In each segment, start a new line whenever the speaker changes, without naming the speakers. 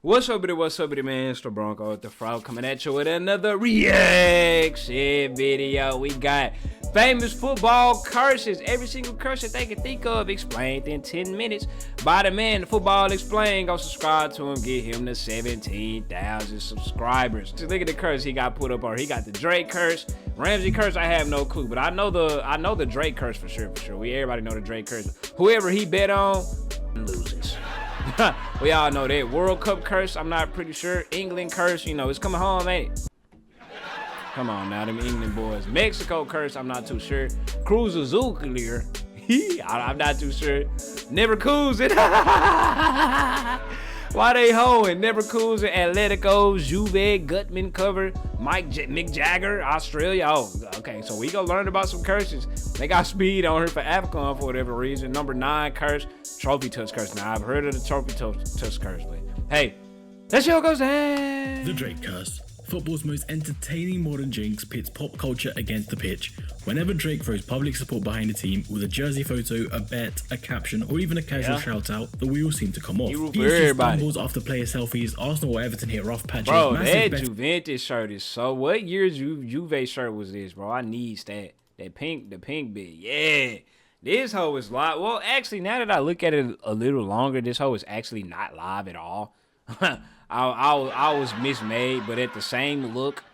What's up, man? It's the Bronco with the Frog coming at you with another reaction video. We got famous football curses. Every single curse that they can think of explained in 10 minutes by the man, Football Explained. Go subscribe to him, get him to 17,000 subscribers. Just look at the curse he got put up on. He got the Drake curse, Ramsey curse. I have no clue, but I know the Drake curse for sure. Everybody know the Drake curse. Whoever he bet on loses. We all know that. World Cup curse, I'm not pretty sure. England curse, you know, it's coming home, ain't it? Come on now, them England boys. Mexico curse, I'm not too sure. Cruz Azul clear. I'm not too sure. Leverkusen. Why they hoeing? Leverkusen, Atletico, Juve, Guttmann cover. Mick Jagger, Australia. Oh, okay. So we gonna learn about some curses. They got speed on her for AFCON for whatever reason. Number 9 curse, trophy touch curse. Now I've heard of the trophy touch curse, but hey, that show goes down.
The Drake curse. Football's most entertaining modern jinx pits pop culture against the pitch. Whenever Drake throws public support behind a team with a jersey photo, a bet, a caption, or even a casual shout out, the wheels seem to come off. PSG stumbles after player selfies, Arsenal or Everton hit rough patches.
Bro, that Juventus shirt is so. What year's Juve shirt was this, bro? I need that. The pink bit. Yeah. This hoe is live. Well, actually, now that I look at it a little longer, this hoe is actually not live at all. I was mismade, but at the same look,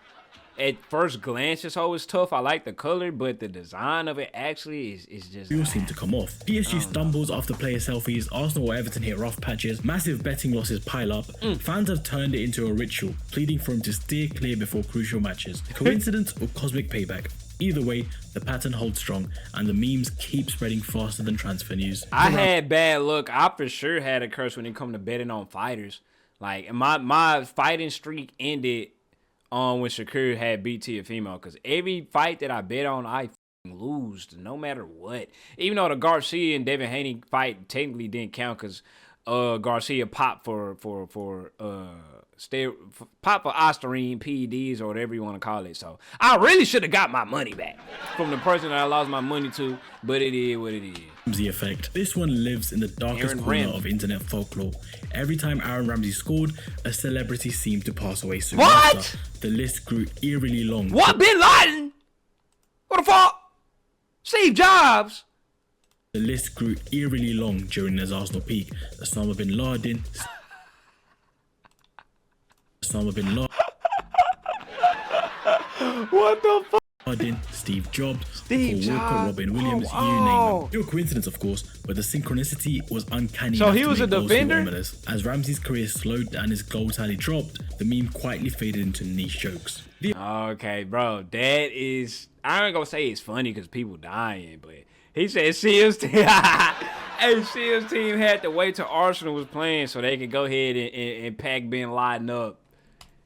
at first glance, this hoe is tough. I like the color, but the design of it actually is just.
Wheels seem to come off. PSG stumbles after player selfies, Arsenal or Everton hit rough patches, massive betting losses pile up. Fans have turned it into a ritual, pleading for him to steer clear before crucial matches. Coincidence or cosmic payback? Either way, the pattern holds strong, and the memes keep spreading faster than transfer news.
I had bad luck. I for sure had a curse when it come to betting on fighters. Like my fighting streak ended when Shakur had BT a female, because every fight that I bet on, I lose no matter what. Even though the Garcia and Devin Haney fight technically didn't count because Garcia popped for Ostarine, PEDs, or whatever you want to call it. So I really should have got my money back from the person that I lost my money to, but it is what it is.
The effect. This one lives in the darkest corner of internet folklore. Every time Aaron Ramsey scored, a celebrity seemed to pass away soon after. The list grew eerily long.
What? Bin Laden? What the fuck? Steve Jobs?
The list grew eerily long during his Arsenal peak. Osama bin Laden.
What the fuck?
Steve Jobs, Paul Walker, Robin Williams, you name them. No coincidence, of course, but the synchronicity was uncanny.
So he was a defender?
As Ramsey's career slowed and his goal tally dropped, the meme quietly faded into niche jokes.
Okay, bro, that is... I ain't gonna say it's funny because people dying, but he said Seals team... Hey, Seals team had to wait till Arsenal was playing so they could go ahead and pack Bin Laden up.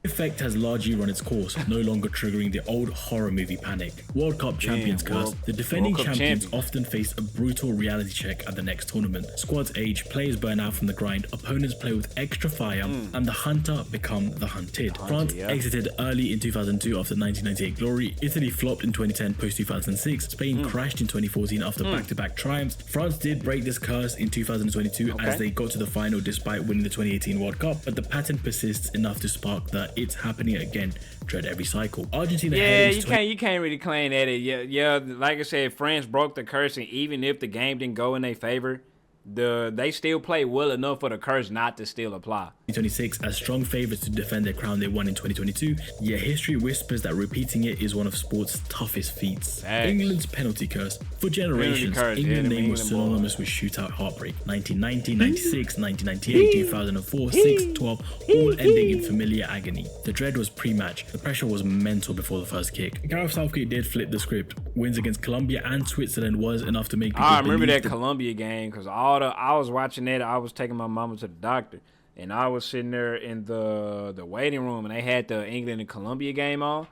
The effect has largely run its course, no longer triggering the old horror movie panic. World Cup champions curse. The defending champions often face a brutal reality check at the next tournament. Squads age, players burn out from the grind, opponents play with extra fire, and the hunter become the hunted. France exited early in 2002 after 1998 glory. Italy flopped in 2010 post-2006. Spain crashed in 2014 after back-to-back triumphs. France did break this curse in 2022 as they got to the final despite winning the 2018 World Cup, but the pattern persists enough to spark the "it's happening again" dread every cycle. Argentina.
Yeah, you can't really claim that. Yeah. Like I said, France broke the curse, and even if the game didn't go in their favor, they still play well enough for the curse not to still apply.
2026 as strong favorites to defend their crown they won in 2022, yet history whispers that repeating it is one of sport's toughest feats. England's penalty curse. For generations, England's name was synonymous with shootout heartbreak. 1990, 96, 1998, 2004, 6, 12, all ending in familiar agony. The dread was pre-match. The pressure was mental before the first kick. Gareth Southgate did flip the script. Wins against Colombia and Switzerland was enough to make people
I remember that Colombia game because I was watching that. I was taking my mama to the doctor, and I was sitting there in the waiting room, and they had the England and Colombia game on.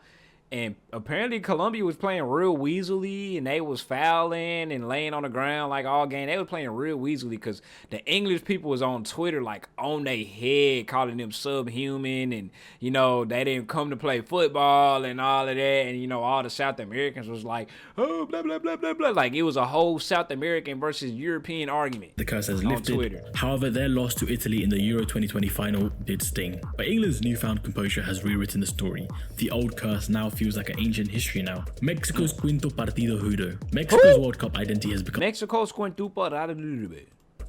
And apparently Colombia was playing real weaselly, and they was fouling and laying on the ground like all game. They was playing real weaselly because the English people was on Twitter like on their head, calling them subhuman, and you know they didn't come to play football and all of that. And you know all the South Americans was like, oh blah blah blah blah blah. Like it was a whole South American versus European argument.
The curse has lifted. Twitter. However, their loss to Italy in the Euro 2020 final did sting. But England's newfound composure has rewritten the story. The old curse now feels like an ancient history now. Mexico's quinto partido judo. Mexico's World Cup identity has become
Mexico's quinto partido
judo.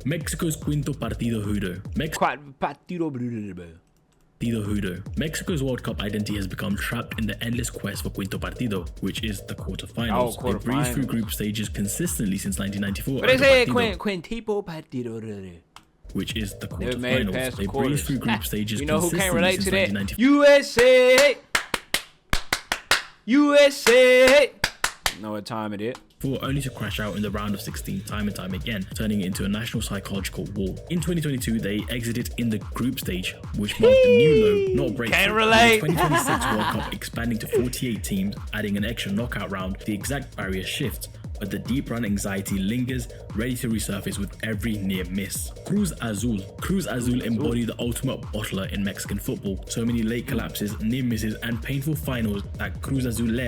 Mexico's World Cup identity has become trapped in the endless quest for quinto partido, which is the quarterfinals. They breezed through group stages consistently since 1994.
But they say quinto partido.
Which is the quarterfinals. They breezed through group stages.
You know who can't relate to that?
1994.
USA. You know what time it is.
Only to crash out in the round of 16 time and time again, turning it into a national psychological war. In 2022, they exited in the group stage, which marked a new low, not breakthrough.
Can't relate.
The 2026 World Cup expanding to 48 teams, adding an extra knockout round, the exact barrier shifts, but the deep run anxiety lingers, ready to resurface with every near miss. Cruz Azul embody the ultimate bottler in Mexican football. So many late collapses, near misses, and painful finals that Cruz Azul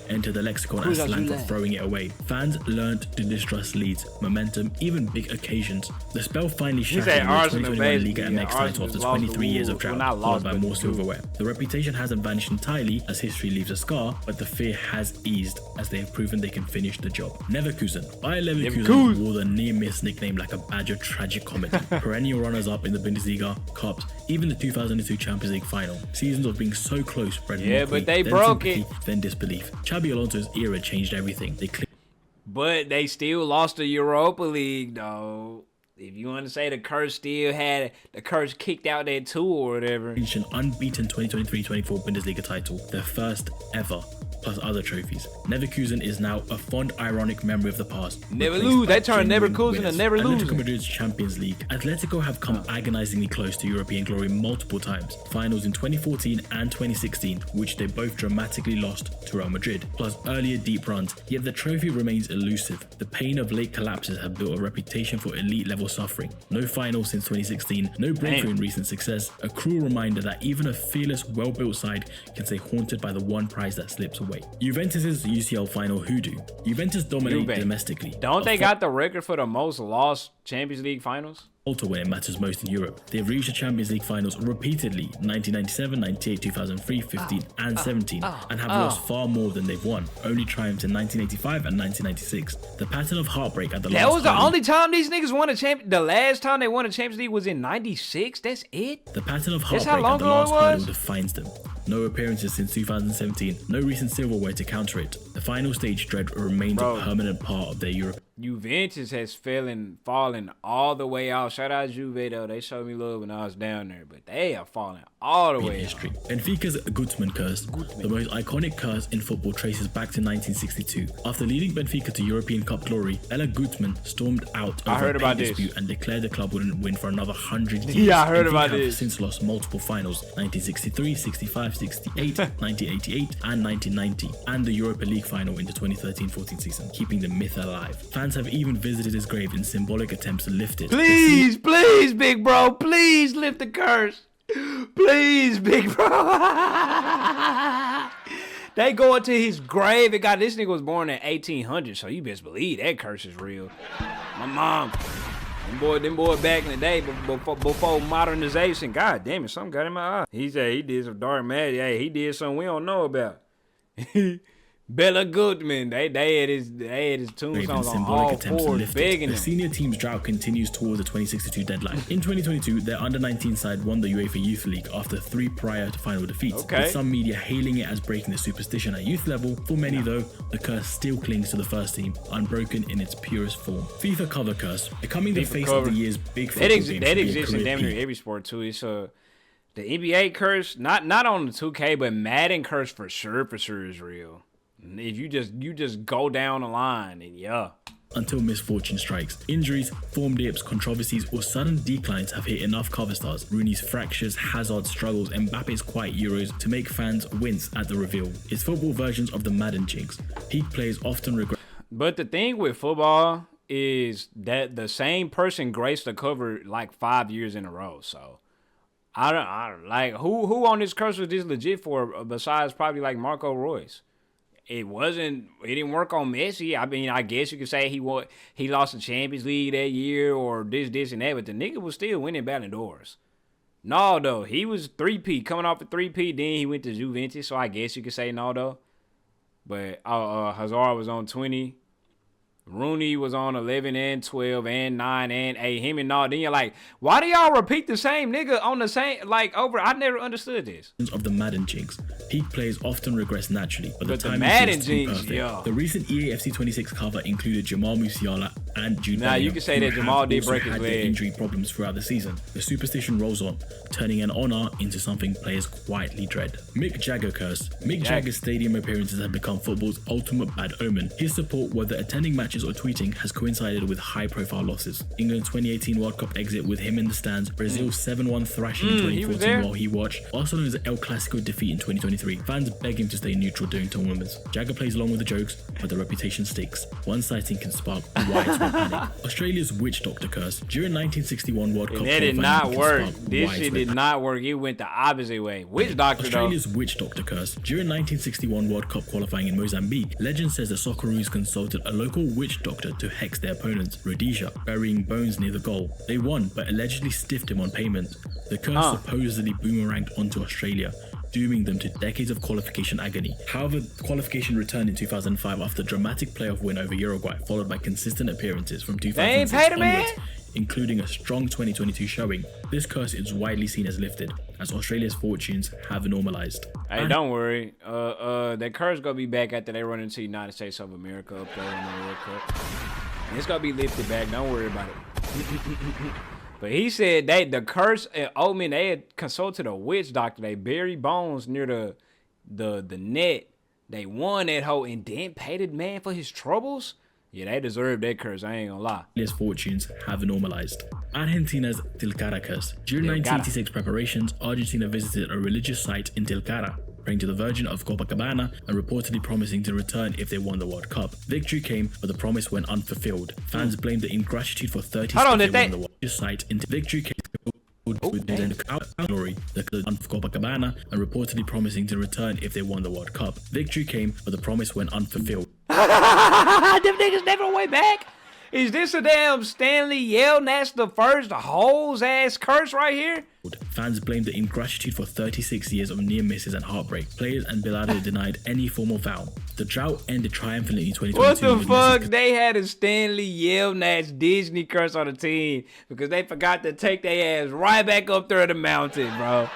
enter the lexicon as slang for throwing it away. Fans learned to distrust leads, momentum, even big occasions. The spell finally shattered in the 2021 Liga MX title after 23 years of drought, followed by more silverware. The reputation hasn't vanished entirely as history leaves a scar, but the fear has eased as they have proven they can finish the job. Leverkusen. Bayer Leverkusen wore the near-miss nickname like a badge of tragic comedy. Perennial runners-up in the Bundesliga, Cups, even the 2002 Champions League final. Seasons of being so close bred mockery,
but they broke it.
Then disbelief. Xabi Alonso's era changed everything.
But they still lost the Europa League, though. If you want to say the curse still had the curse kicked out that tour or whatever.
An unbeaten 2023-24 Bundesliga title, their first ever, plus other trophies. Leverkusen is now a fond, ironic memory of the past.
Never lose. They turned Leverkusen and never lose.
Atletico Madrid's Champions League. Atletico have come agonizingly close to European glory multiple times. Finals in 2014 and 2016, which they both dramatically lost to Real Madrid, plus earlier deep runs, yet the trophy remains elusive. The pain of late collapses have built a reputation for elite level suffering. No final since 2016, no breakthrough in recent success, a cruel reminder that even a fearless, well-built side can stay haunted by the one prize that slips away. Juventus' UCL final hoodoo. Juventus dominate domestically.
Don't they got the record for the most lost Champions League finals?
Also when it matters most in Europe. They've reached the Champions League finals repeatedly, 1997, 98, 2003, 15 and 17, and have lost far more than they've won. Only triumphs in 1985 and 1996. The pattern of heartbreak at the last
That was the only time these niggas won a champion. The last time they won a Champions League was in 96. That's it?
The pattern of heartbreak at the last hurdle defines them. No appearances since 2017, no recent silverware to counter it. The final stage dread remains a permanent part of their Europe.
Juventus has fallen all the way out. Shout out Juve though. They showed me love when I was down there, but they are falling all the way
history. Benfica's Guttmann curse. The most iconic curse in football traces back to 1962. After leading Benfica to European Cup glory, Ella Guttmann stormed out over a pay dispute and declared the club wouldn't win for another 100 years.
Yeah, I heard about
this.
this.
Since lost multiple finals, 1963, 65, 68, 1988 and 1990, and the Europa League final in the 2013-14 season, keeping the myth alive. Fans have even visited his grave in symbolic attempts to lift it.
Please, big bro, please lift the curse. Please, big bro. They go into his grave. This nigga was born in 1800, so you best believe that curse is real. My mom, them boy back in the day before modernization. God damn it, something got in my eye. He said he did some dark magic. Hey, he did something we don't know about. Bella Guttmann, they had his tombstones on all fours, begging
The senior team's drought continues towards the 2062 deadline. In 2022, their under-19 side won the UEFA Youth League after 3 prior to final defeats, with some media hailing it as breaking the superstition at youth level. For many though, the curse still clings to the first team, unbroken in its purest form. FIFA cover curse, becoming the face of the year's big football game.
That exists in damn near every sport too. It's the NBA curse, not on the 2K, but Madden curse for sure is real. If you just go down the line and
until misfortune strikes. Injuries, form dips, controversies, or sudden declines have hit enough cover stars. Rooney's fractures, Hazard's struggles, and Mbappe's quiet Euros to make fans wince at the reveal. It's football versions of the Madden jinx. Peak players often regret.
But the thing with football is that the same person graced the cover like 5 years in a row. So I don't like who on this curse was this legit for besides probably like Marco Royce. It didn't work on Messi. I mean, I guess you could say he lost the Champions League that year or this and that, but the nigga was still winning Ballon d'Ors. No, though. He was 3P, coming off a 3P, then he went to Juventus, so I guess you could say no, though. But Hazard was on 20. Rooney was on 11 and 12 and 9 and 8. Him and all. Then you're like, why do y'all repeat the same nigga on the same, like, over? I never understood this.
Of the Madden jinx. Peak players often regress naturally, but the timing
Madden
seems too
jinx,
perfect.
yeah.
The recent EA FC 26 cover included Jamal Musiala and Jude
Now, you can say that Jamal did break his
had
leg.
their injury problems throughout the season. The superstition rolls on, turning an honor into something players quietly dread. Mick Jagger curse. Mick Jagger's stadium appearances have become football's ultimate bad omen. His support, whether attending matches or tweeting, has coincided with high-profile losses. England's 2018 World Cup exit with him in the stands, Brazil's 7-1 thrashing in 2014 while he watched, Barcelona's El Clasico defeat in 2023. Fans beg him to stay neutral during tournaments. Jagger plays along with the jokes, but the reputation sticks. One sighting can spark widespread panic. Australia's witch doctor curse. During 1961 World Cup
That did not work. This shit did not work. It went the opposite way. Witch doctor,
Australia's witch doctor curse. During 1961 World Cup qualifying in Mozambique, legend says the Socceroos consulted a local witch doctor to hex their opponents, Rhodesia, burying bones near the goal. They won, but allegedly stiffed him on payment. The curse supposedly boomeranged onto Australia, dooming them to decades of qualification agony. However, qualification returned in 2005 after a dramatic playoff win over Uruguay, followed by consistent appearances from 2006 onwards, including a strong 2022 showing. This curse is widely seen as lifted, as Australia's fortunes have normalized.
Hey, don't worry. That curse gonna be back after they run into the United States of America up there in the World Cup. It's gonna be lifted back. Don't worry about it. But he said the curse and omen, they had consulted a witch doctor. They buried bones near the net. They won that hoe and then paid the man for his troubles. Yeah, they deserve that curse. I ain't gonna lie.
His fortunes have normalized. Argentina's Tilcara curse. During 1986 preparations, Argentina visited a religious site in Tilcara, praying to the Virgin of Copacabana and reportedly promising to return if they won the World Cup. Victory came, but the promise went unfulfilled. Fans blamed the ingratitude for 30
Hold on,
they won the World site into victory came. Glory, the Copacabana, and reportedly promising to return if they won the World Cup. Victory came, but the promise went unfulfilled.
Them niggas never went back. Is this a damn Stanley Yelnats the first hoes ass curse right here?
Fans blamed the ingratitude for 36 years of near misses and heartbreak. Players and Bilardo denied any formal vow. The drought ended triumphantly in 2022.
What the fuck? They had a Stanley Yelnats Disney curse on the team because they forgot to take their ass right back up there the mountain, bro.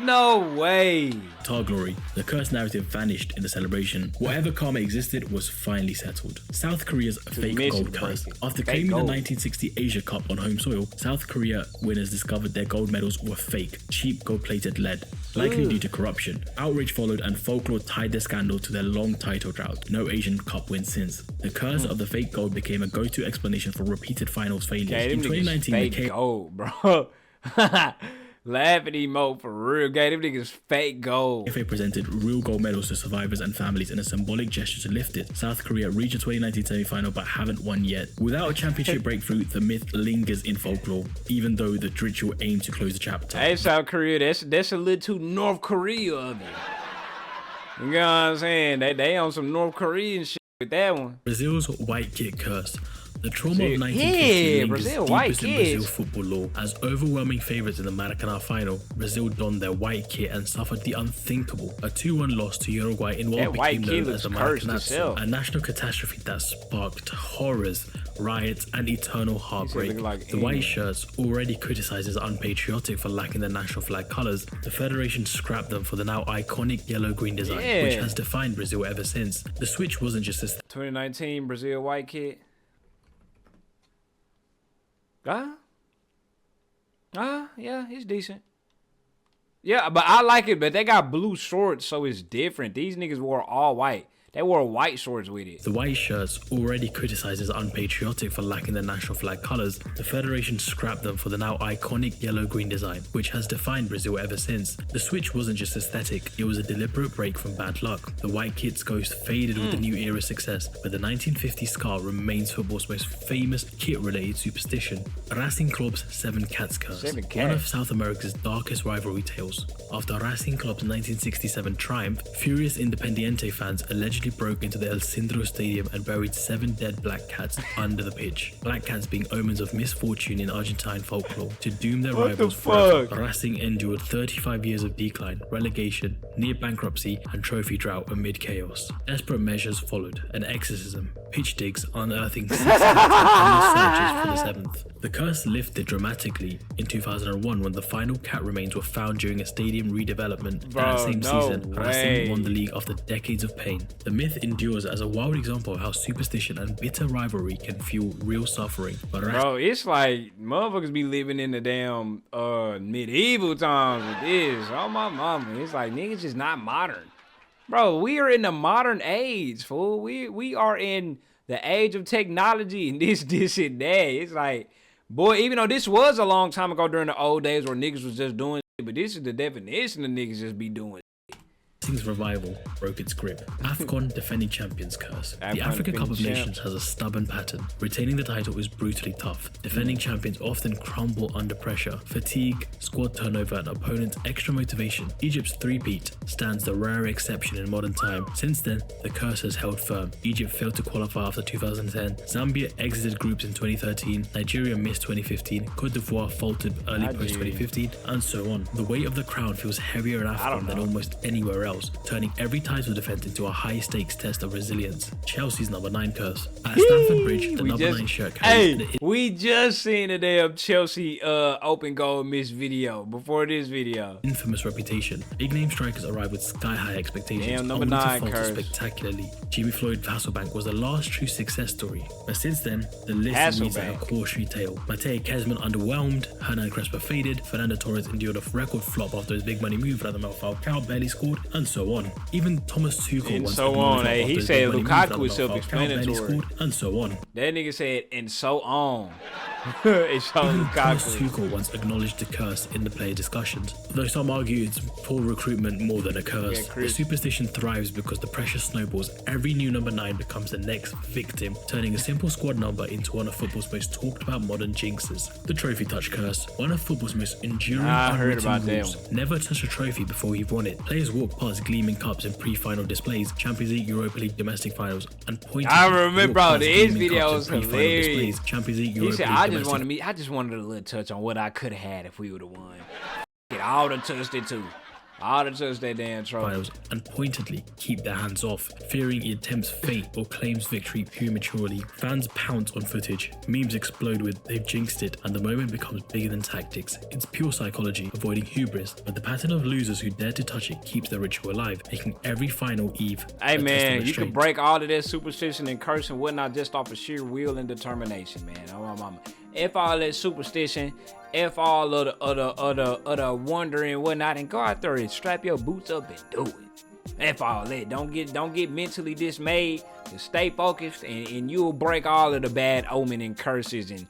No way.
Tar glory. The cursed narrative vanished in the celebration. Whatever karma existed was finally settled. South Korea's fake gold curse. After claiming the 1960 Asia Cup on home soil, South Korea winners discovered their gold medals were fake, cheap gold-plated lead, likely due to corruption. Outrage followed and folklore tied the scandal to their long title drought. No Asian Cup win since. The curse of the fake gold became a go-to explanation for repeated finals failures.
Okay,
in 2019,
fake gold, bro. Laughing emo for real, guy. Them niggas fake gold.
FA presented real gold medals to survivors and families in a symbolic gesture to lift it. South Korea reached a 2019 semi-final but haven't won yet. Without a championship breakthrough, the myth lingers in folklore, even though the ritual aimed to close the chapter.
Hey, South Korea, that's a little too North Korea of you. You know what I'm saying? They on some North Korean shit with that one.
Brazil's white kit curse. The trauma of 1950 lingers deepest in Brazil football lore. As overwhelming favourites in the Maracanã final, Brazil donned their white kit and suffered the unthinkable. A 2-1 loss to Uruguay in what became known as the Maracanazo, a national catastrophe that sparked horrors, riots, and eternal heartbreak. The white shirts, already criticised as unpatriotic for lacking the national flag colours, the Federation scrapped them for the now iconic yellow-green design, which has defined Brazil ever since. The switch wasn't just a
2019 Brazil white kit. Yeah, it's decent. Yeah, but I like it, but they got blue shorts, so it's different. These niggas wore all white. They wore white shorts with it.
The white shirts, already criticized as unpatriotic for lacking the national flag colors, the Federation scrapped them for the now iconic yellow-green design, which has defined Brazil ever since. The switch wasn't just aesthetic, it was a deliberate break from bad luck. The white kit's ghost faded with the new era success, but the 1950 scar remains football's most famous kit-related superstition. Racing Club's Seven Cats curse, one of South America's darkest rivalry tales. After Racing Club's 1967 triumph, furious Independiente fans allegedly broke into the El Cindro Stadium and buried 7 dead black cats under the pitch. Black cats being omens of misfortune in Argentine folklore. To doom their rivals forever, Racing endured 35 years of decline, relegation, near bankruptcy, and trophy drought amid chaos. Desperate measures followed, an exorcism, pitch digs unearthing 6 cats and endless searches for the 7th. The curse lifted dramatically in 2001 when the final cat remains were found during a stadium redevelopment. That same season, Racing won the league after decades of pain. The myth endures as a wild example of how superstition and bitter rivalry can fuel real suffering. But
bro, it's like motherfuckers be living in the damn medieval times with this. Oh my mama, it's like niggas just not modern. Bro, we are in the modern age, fool. We are in the age of technology and this and that. It's like, boy, even though this was a long time ago during the old days where niggas was just doing shit, but this is the definition of niggas just be doing.
Racing's revival broke its grip. AFCON defending champions curse. The Africa Cup of Nations has a stubborn pattern. Retaining the title is brutally tough. Defending champions often crumble under pressure. Fatigue, squad turnover, and opponents' extra motivation. Egypt's three-peat stands the rare exception in modern time. Since then, the curse has held firm. Egypt failed to qualify after 2010. Zambia exited groups in 2013. Nigeria missed 2015. Cote d'Ivoire faltered early post-2015, and so on. The weight of the crown feels heavier in AFCON than almost anywhere else, turning every title defense into a high-stakes test of resilience. Chelsea's number 9 curse. At Stamford Bridge, the number 9 shirt carries
we just seen a damn Chelsea open goal miss video before this video.
Infamous reputation. Big name strikers arrive with sky-high expectations.
Damn, number 9 curse.
Spectacularly. Jimmy Floyd Hasselbank was the last true success story, but since then, the list reads like a cautionary tale. Matej Kezman underwhelmed, Hernan Crespo faded, Fernando Torres endured a record flop after his big money move, Radamel Falcao barely scored, and so on. Even Thomas Tuchel once
he said Lukaku is self-explanatory,
and so on.
That nigga said, and so on.
Even Thomas Tuchel once acknowledged the curse in the player discussions. Though some argue it's poor recruitment more than a curse, the superstition thrives because the pressure snowballs. Every new number 9 becomes the next victim, turning a simple squad number into one of football's most talked about modern jinxes. The trophy touch curse, one of football's most enduring unwritten rules. Never touch a trophy before you've won it. Players walk past gleaming cups in pre-final displays, Champions League, Europa League, domestic finals, and point.
I remember, bro, his video was hilarious.
Champions League, Europa League,
I just wanted a little touch on what I could have had if we would have won. I would have touched it too. I would have touched that damn trophy.
And pointedly keep their hands off, fearing he attempts fate or claims victory prematurely. Fans pounce on footage, memes explode with "they've jinxed it," and the moment becomes bigger than tactics. It's pure psychology, avoiding hubris, but the pattern of losers who dare to touch it keeps the ritual alive, making every final eve.
Hey man, you can break all of that superstition and curse and whatnot just off of sheer will and determination, man. Oh my mama. If all that superstition, if all of the other wondering and whatnot, and go out there and strap your boots up and do it. If all that, don't get mentally dismayed. Just stay focused, and you'll break all of the bad omen and curses and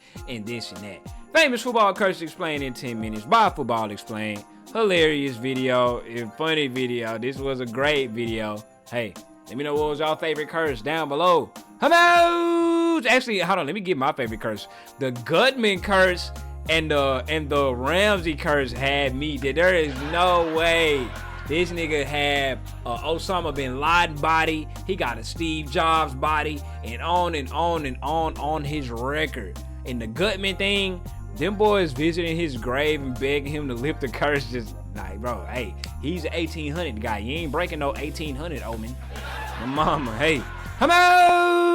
this and that. Famous football curses explained in 10 minutes by Football Explained. Hilarious video, funny video. This was a great video. Hey, let me know what was your favorite curse down below. Actually, hold on. Let me get my favorite curse. The Guttmann curse and the Ramsey curse had me. There is no way this nigga had a Osama bin Laden body. He got a Steve Jobs body, and on and on and on his record. And the Guttmann thing, them boys visiting his grave and begging him to lift the curse. Just like, bro, hey, he's an 1800 guy. You ain't breaking no 1800 omen. My mama, hey,